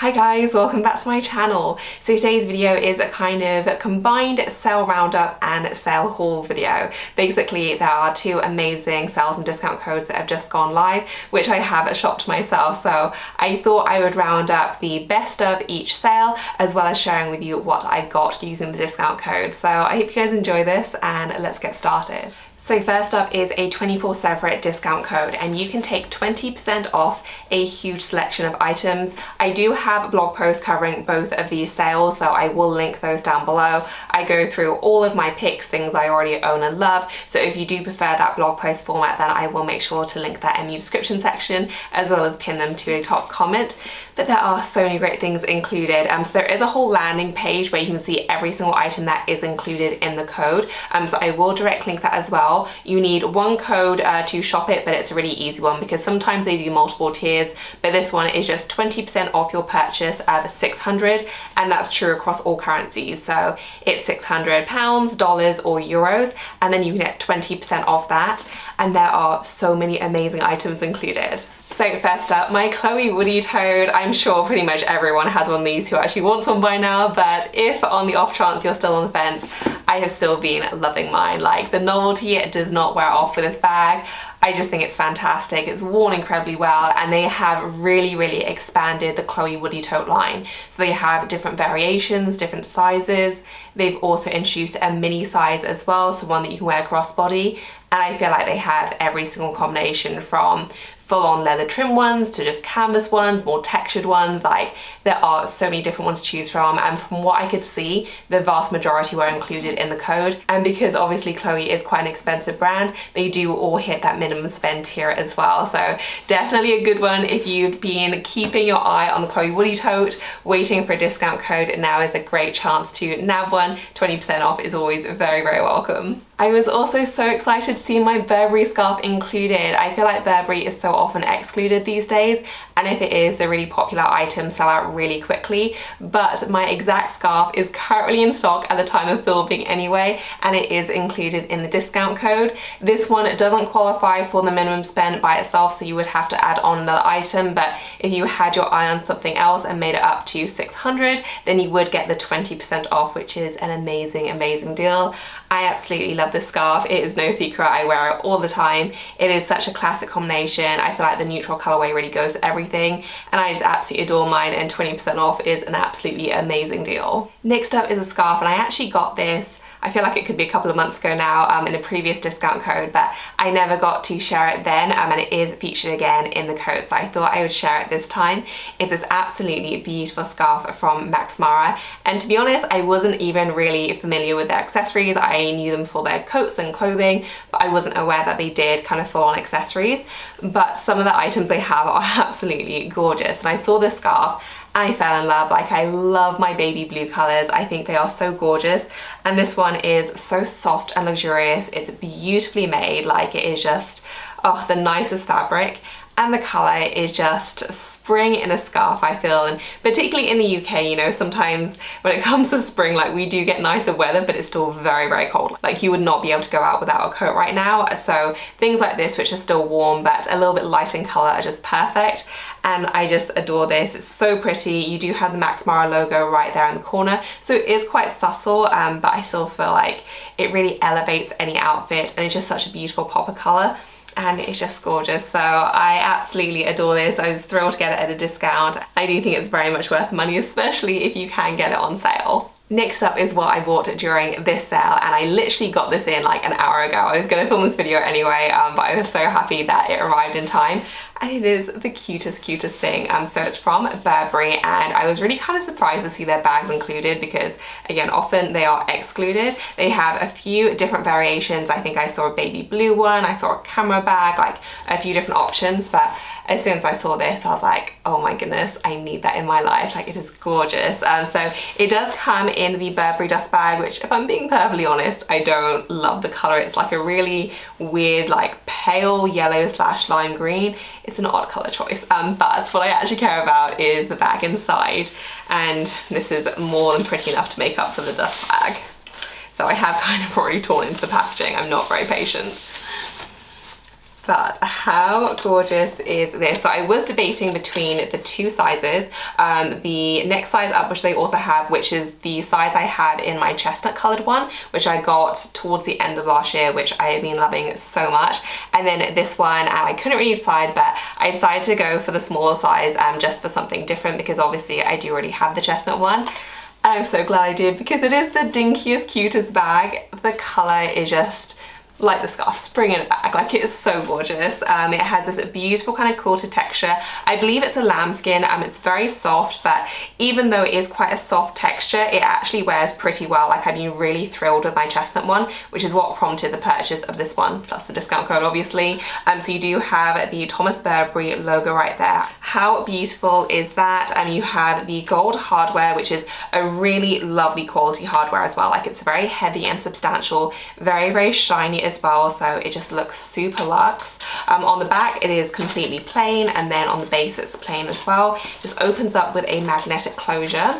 Hi guys, welcome back to my channel. So today's video is a kind of combined sale roundup and sale haul video. Basically, there are two amazing sales and discount codes that have just gone live, which I have shopped myself. So I thought I would round up the best of each sale, as well as sharing with you what I got using the discount code. So I hope you guys enjoy this and let's get started. So first up is a 24/7 discount code, and you can take 20% off a huge selection of items. I do have blog posts covering both of these sales, so I will link those down below. I go through all of my picks, things I already own and love, so if you do prefer that blog post format, then I will make sure to link that in the description section, as well as pin them to a top comment. But there are so many great things included. So there is a whole landing page where you can see every single item that is included in the code. So I will direct link that as well. You need one code to shop it, but it's a really easy one because sometimes they do multiple tiers, but this one is just 20% off your purchase of 600, and that's true across all currencies. So it's £600, dollars or euros, and then you can get 20% off that, and there are so many amazing items included. So first up, my Chloe Woody toad. I'm sure pretty much everyone has one of these who actually wants one by now, but if on the off chance you're still on the fence, I have still been loving mine. Like, the novelty, it does not wear off with this bag. I just think it's fantastic. It's worn incredibly well, and they have really expanded the Chloe Woody tote line. So they have different variations, different sizes. They've also introduced a mini size as well, so one that you can wear crossbody. And I feel like they have every single combination, from full-on leather trim ones to just canvas ones, more textured ones. Like, there are so many different ones to choose from, and from what I could see, the vast majority were included in the code. And because obviously Chloe is quite an expensive brand, they do all hit that minimum spend tier as well. So definitely a good one if you've been keeping your eye on the Chloe Woody tote, waiting for a discount code. Now is a great chance to nab one. 20% off is always very welcome. I was also so excited to see my Burberry scarf included. I feel like Burberry is so often excluded these days, and if it is, the really popular items sell out really quickly. But my exact scarf is currently in stock at the time of filming anyway, and it is included in the discount code. This one doesn't qualify for the minimum spend by itself, so you would have to add on another item, but if you had your eye on something else and made it up to 600, then you would get the 20% off, which is an amazing deal. I absolutely love this scarf. It is no secret, I wear it all the time. It is such a classic combination. I feel like the neutral colorway really goes with everything, and I just absolutely adore mine, and 20% off is an absolutely amazing deal. Next up is a scarf, and I actually got this, I feel like it could be a couple of months ago now, in a previous discount code, but I never got to share it then, and it is featured again in the code, so I thought I would share it this time. It's this absolutely beautiful scarf from Max Mara, and to be honest, I wasn't even really familiar with their accessories. I knew them for their coats and clothing, but I wasn't aware that they did kind of full-on accessories. But some of the items they have are absolutely gorgeous, and I saw this scarf and I fell in love. Like, I love my baby blue colors. I think they are so gorgeous, and this one is so soft and luxurious. It's beautifully made. Like, it is just, oh, the nicest fabric, and the color is just spring in a scarf, I feel. And particularly in the UK, you know, sometimes when it comes to spring, like, we do get nicer weather, but it's still very cold. Like, you would not be able to go out without a coat right now. So things like this, which are still warm but a little bit light in color, are just perfect, and I just adore this. It's so pretty. You do have the Max Mara logo right there in the corner, so it is quite subtle, but I still feel like it really elevates any outfit, and it's just such a beautiful pop of color, and it's just gorgeous. So I absolutely adore this. I was thrilled to get it at a discount. I do think it's very much worth money, especially if you can get it on sale. Next up is what I bought during this sale, and I literally got this in like an hour ago. I was going to film this video anyway, but I was so happy that it arrived in time. And it is the cutest thing. So it's from Burberry, and I was really kind of surprised to see their bags included because, again, often they are excluded. They have a few different variations. I think I saw a baby blue one, I saw a camera bag, like a few different options, but as soon as I saw this, I was like, oh my goodness, I need that in my life. Like, it is gorgeous. So it does come in the Burberry dust bag, which, if I'm being perfectly honest, I don't love the color. It's like a really weird, like, pale yellow / lime green. It's an odd color choice, but what I actually care about is the bag inside, and this is more than pretty enough to make up for the dust bag. So I have kind of already torn into the packaging. I'm not very patient. But how gorgeous is this? So I was debating between the two sizes, the next size up, which they also have, which is the size I had in my chestnut colored one, which I got towards the end of last year, which I have been loving so much, and then this one, and I couldn't really decide, but I decided to go for the smaller size just for something different, because obviously I do already have the chestnut one. And I'm so glad I did, because it is the dinkiest, cutest bag. The color is just like the scarf, spring in a bag. Like, it is so gorgeous. It has this beautiful kind of quilted texture. I believe it's a lambskin. It's very soft, but even though it is quite a soft texture, it actually wears pretty well. Like, I've been really thrilled with my chestnut one, which is what prompted the purchase of this one, plus the discount code, obviously. So you do have the Thomas Burberry logo right there. How beautiful is that? And you have the gold hardware, which is a really lovely quality hardware as well. Like, it's very heavy and substantial, very, very shiny as well, so it just looks super luxe. On the back it is completely plain, and then on the base it's plain as well. Just opens up with a magnetic closure.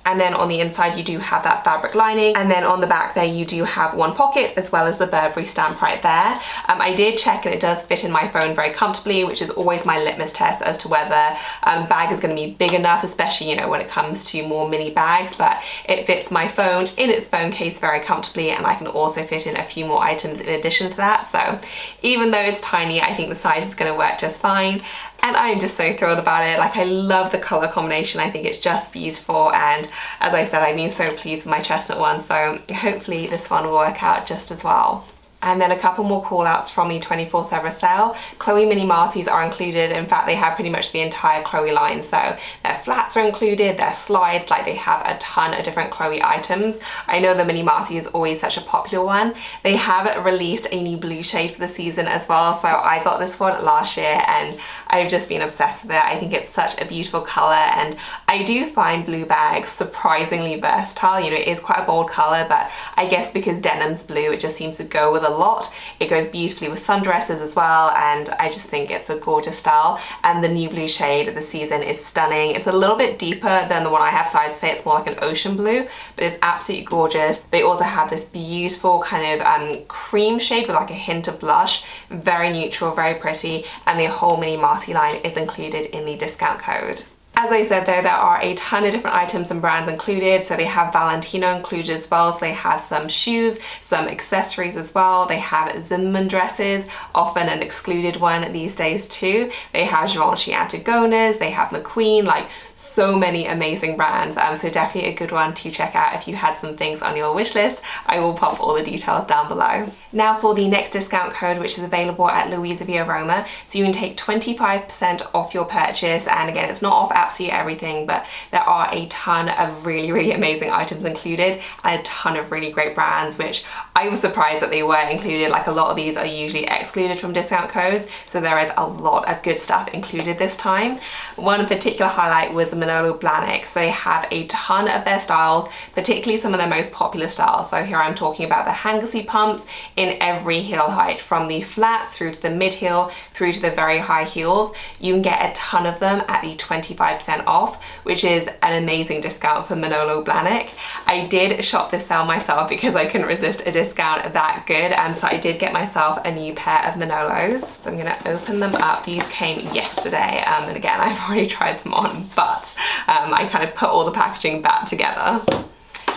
And then on the inside you do have that fabric lining, and then on the back there you do have one pocket as well as the Burberry stamp right there. I did check and it does fit in my phone very comfortably, which is always my litmus test as to whether the bag is going to be big enough, especially, you know, when it comes to more mini bags. But it fits my phone in its phone case very comfortably, and I can also fit in a few more items in addition to that. So even though it's tiny, I think the size is going to work just fine. And I'm just so thrilled about it. Like, I love the color combination. I think it's just beautiful. And as I said, I've been so pleased with my chestnut one. So hopefully this one will work out just as well. And then a couple more call outs from the 24/7 sale. Chloe mini Marties are included. In fact, they have pretty much the entire Chloe line. So their flats are included, their slides, like they have a ton of different Chloe items. I know the mini Marty is always such a popular one. They have released a new blue shade for the season as well. So I got this one last year and I've just been obsessed with it. I think it's such a beautiful color, and I do find blue bags surprisingly versatile. You know, it is quite a bold color, but I guess because denim's blue, it just seems to go with a lot. It goes beautifully with sundresses as well, and I just think it's a gorgeous style. And the new blue shade of the season is stunning. It's a little bit deeper than the one I have, so I'd say it's more like an ocean blue, but it's absolutely gorgeous. They also have this beautiful kind of cream shade with like a hint of blush, very neutral, very pretty, and the whole mini Marty line is included in the discount code. As I said though, there are a ton of different items and brands included. So they have Valentino included as well. So they have some shoes, some accessories as well. They have Zimmermann dresses, often an excluded one these days too. They have Givenchy Antigonas, they have McQueen, like so many amazing brands. So definitely a good one to check out if you had some things on your wish list. I will pop all the details down below. Now for the next discount code, which is available at Luisaviaroma. So you can take 25% off your purchase. And again, it's not off absolutely everything, but there are a ton of really, really amazing items included, and a ton of really great brands, which I was surprised that they were included. Like, a lot of these are usually excluded from discount codes, so there is a lot of good stuff included this time. One particular highlight was the Manolos Blahnik. So they have a ton of their styles, particularly some of their most popular styles. So here I'm talking about the Hangersy pumps in every heel height, from the flats through to the mid heel through to the very high heels. You can get a ton of them at the 25% off, which is an amazing discount for Manolos Blahnik. I did shop this sale myself because I couldn't resist a discount that good, and so I did get myself a new pair of Manolos. So I'm gonna open them up. These came yesterday, and again, I've already tried them on, but I kind of put all the packaging back together.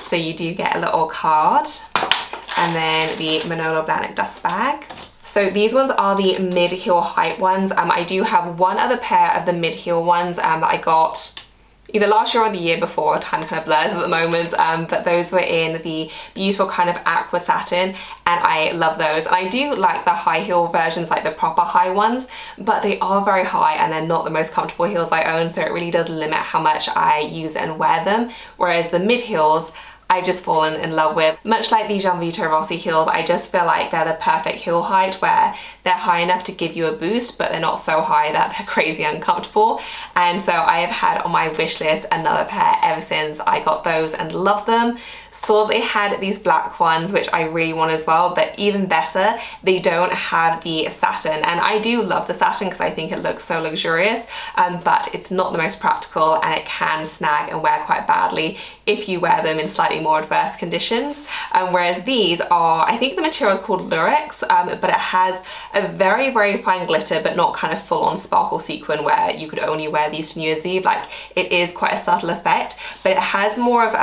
So you do get a little card, and then the Manolos Blahnik dust bag. So these ones are the mid-heel height ones. I do have one other pair of the mid-heel ones that I got either last year or the year before. Time kind of blurs at the moment, but those were in the beautiful kind of aqua satin, and I love those. And I do like the high heel versions, like the proper high ones, but they are very high and they're not the most comfortable heels I own, so it really does limit how much I use and wear them. Whereas the mid heels, I've just fallen in love with. Much like the Gianvito Rossi heels, I just feel like they're the perfect heel height, where they're high enough to give you a boost, but they're not so high that they're crazy uncomfortable. And so I have had on my wish list another pair ever since I got those and love them. Saw they had these black ones, which I really want as well, but even better, they don't have the satin. And I do love the satin because I think it looks so luxurious, but it's not the most practical and it can snag and wear quite badly if you wear them in slightly more adverse conditions. Whereas these are, I think the material is called Lurex, but it has a very, very fine glitter, but not kind of full on sparkle sequin where you could only wear these to New Year's Eve. Like, it is quite a subtle effect, but it has more of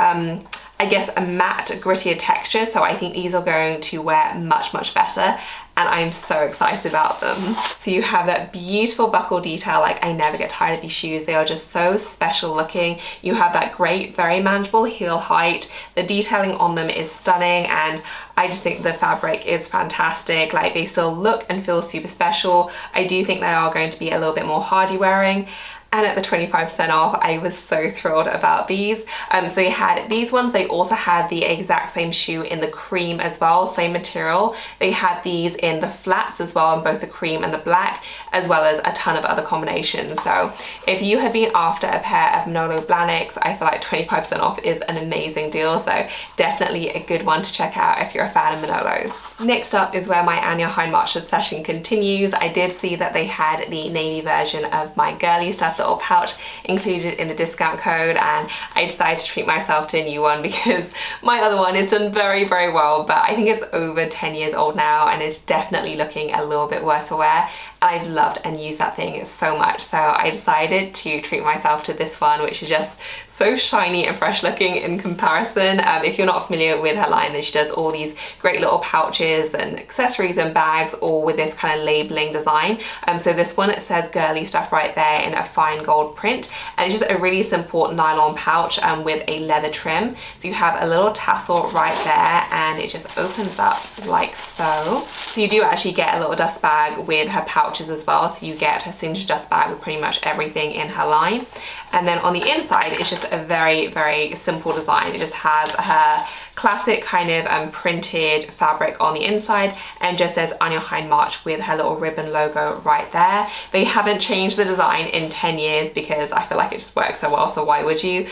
I guess a matte, grittier texture, so I think these are going to wear much, much better, and I'm so excited about them. So you have that beautiful buckle detail. Like, I never get tired of these shoes. They are just so special looking. You have that great, very manageable heel height. The detailing on them is stunning, and I just think the fabric is fantastic. Like, they still look and feel super special. I do think they are going to be a little bit more hardy wearing. And at the 25% off, I was so thrilled about these. So they had these ones. They also had the exact same shoe in the cream as well, same material. They had these in the flats as well, in both the cream and the black, as well as a ton of other combinations. So if you had been after a pair of Manolo Blahniks, I feel like 25% off is an amazing deal. So definitely a good one to check out if you're a fan of Manolos. Next up is where my Anya Hindmarch obsession continues. I did see that they had the navy version of my girly stuff little pouch included in the discount code, and I decided to treat myself to a new one because my other one is done very, very well, but I think it's over 10 years old now and it's definitely looking a little bit worse for wear. I've loved and used that thing so much, so I decided to treat myself to this one, which is just so shiny and fresh looking in comparison. If you're not familiar with her line, then she does all these great little pouches and accessories and bags, all with this kind of labeling design. So this one, it says girly stuff right there in a fine gold print, and it's just a really simple nylon pouch with a leather trim. So you have a little tassel right there, and it just opens up like so. So you do actually get a little dust bag with her pouches as well, so you get her signature dust bag with pretty much everything in her line. And then on the inside, it's just a very, very simple design. It just has her classic kind of printed fabric on the inside, and just says Anya Hindmarch with her little ribbon logo right there. They haven't changed the design in 10 years because I feel like it just works so well, so why would you?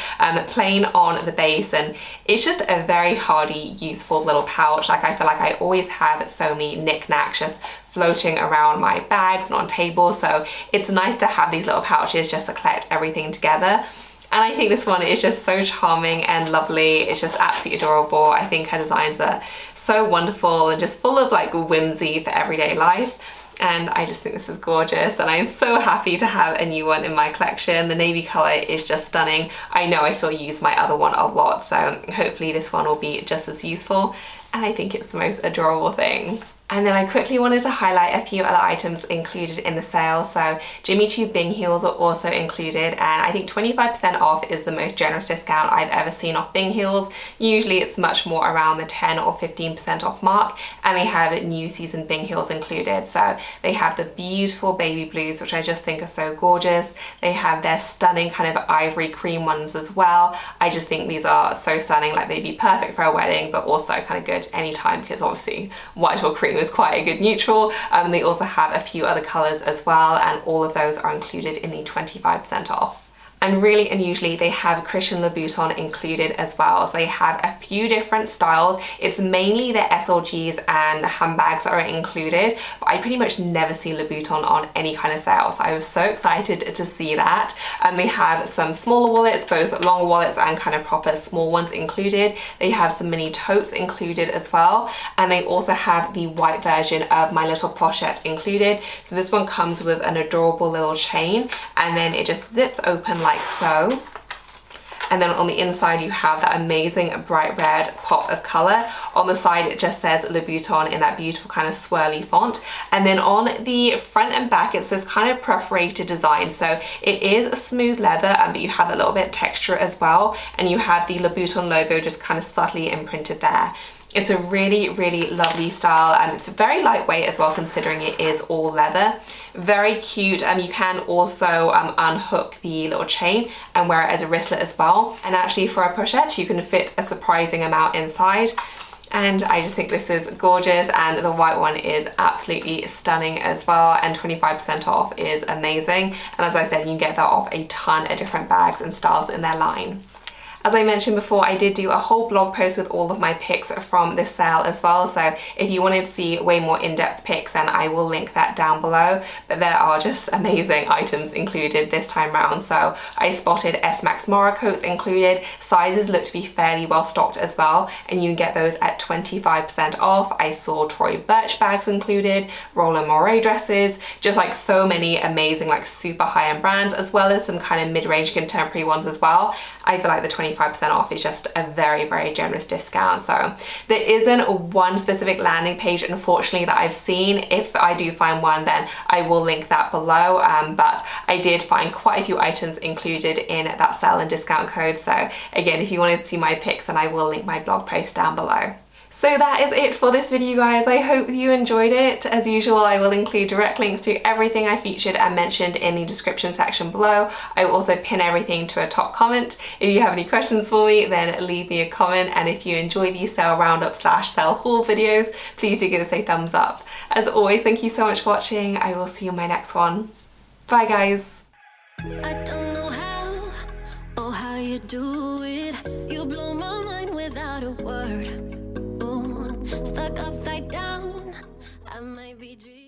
Plain on the base, and it's just a very hardy, useful little pouch. Like, I feel like I always have so many knickknacks just floating around my bags and on tables, so it's nice to have these little pouches just to collect everything together. And I think this one is just so charming and lovely. It's just absolutely adorable. I think her designs are so wonderful and just full of like whimsy for everyday life. And I just think this is gorgeous, and I'm so happy to have a new one in my collection. The navy color is just stunning. I know I still use my other one a lot, so hopefully this one will be just as useful. And I think it's the most adorable thing. And then I quickly wanted to highlight a few other items included in the sale. So Jimmy Choo Bing heels are also included, and I think 25% off is the most generous discount I've ever seen off Bing heels. Usually it's much more around the 10 or 15% off mark, and they have new season Bing heels included. So they have the beautiful baby blues, which I just think are so gorgeous. They have their stunning kind of ivory cream ones as well. I just think these are so stunning. Like, they'd be perfect for a wedding, but also kind of good anytime because obviously white or cream is quite a good neutral. They also have a few other colors as well, and all of those are included in the 25% off. And really unusually, they have Christian Louboutin included as well. So they have a few different styles. It's mainly the SLGs and handbags that are included, but I pretty much never see Louboutin on any kind of sale. So I was so excited to see that. They have some smaller wallets, both long wallets and kind of proper small ones included. They have some mini totes included as well. And they also have the white version of My Little Pochette included. So this one comes with an adorable little chain, and then it just zips open like so. And then on the inside you have that amazing bright red pop of color. On the side it just says Louboutin in that beautiful kind of swirly font. And then on the front and back it's this kind of perforated design. So it is a smooth leather, but you have a little bit of texture as well. And you have the Louboutin logo just kind of subtly imprinted there. It's a really, really lovely style, and it's very lightweight as well considering it is all leather. Very cute, and you can also unhook the little chain and wear it as a wristlet as well. And actually for a pochette you can fit a surprising amount inside. And I just think this is gorgeous, and the white one is absolutely stunning as well, and 25% off is amazing. And as I said, you can get that off a ton of different bags and styles in their line. As I mentioned before, I did do a whole blog post with all of my picks from this sale as well, so if you wanted to see way more in-depth picks, then I will link that down below. But there are just amazing items included this time round. So I spotted S-Max Mara coats included. Sizes look to be fairly well stocked as well, and you can get those at 25% off. I saw Tory Burch bags included, Roland Mouret dresses, just like so many amazing like super high-end brands, as well as some kind of mid-range contemporary ones as well. I feel like the 25% off is just a very, very generous discount. So there isn't one specific landing page, unfortunately, that I've seen. If I do find one, then I will link that below. But I did find quite a few items included in that sale and discount code. So again, if you wanted to see my picks, then I will link my blog post down below. So that is it for this video, guys. I hope you enjoyed it. As usual, I will include direct links to everything I featured and mentioned in the description section below. I will also pin everything to a top comment. If you have any questions for me, then leave me a comment. And if you enjoy these sale roundup / sale haul videos, please do give us a thumbs up. As always, thank you so much for watching. I will see you in my next one. Bye, guys. I don't know how or how you do it. You blow my mind without a word. Stuck upside down, I might be dreaming.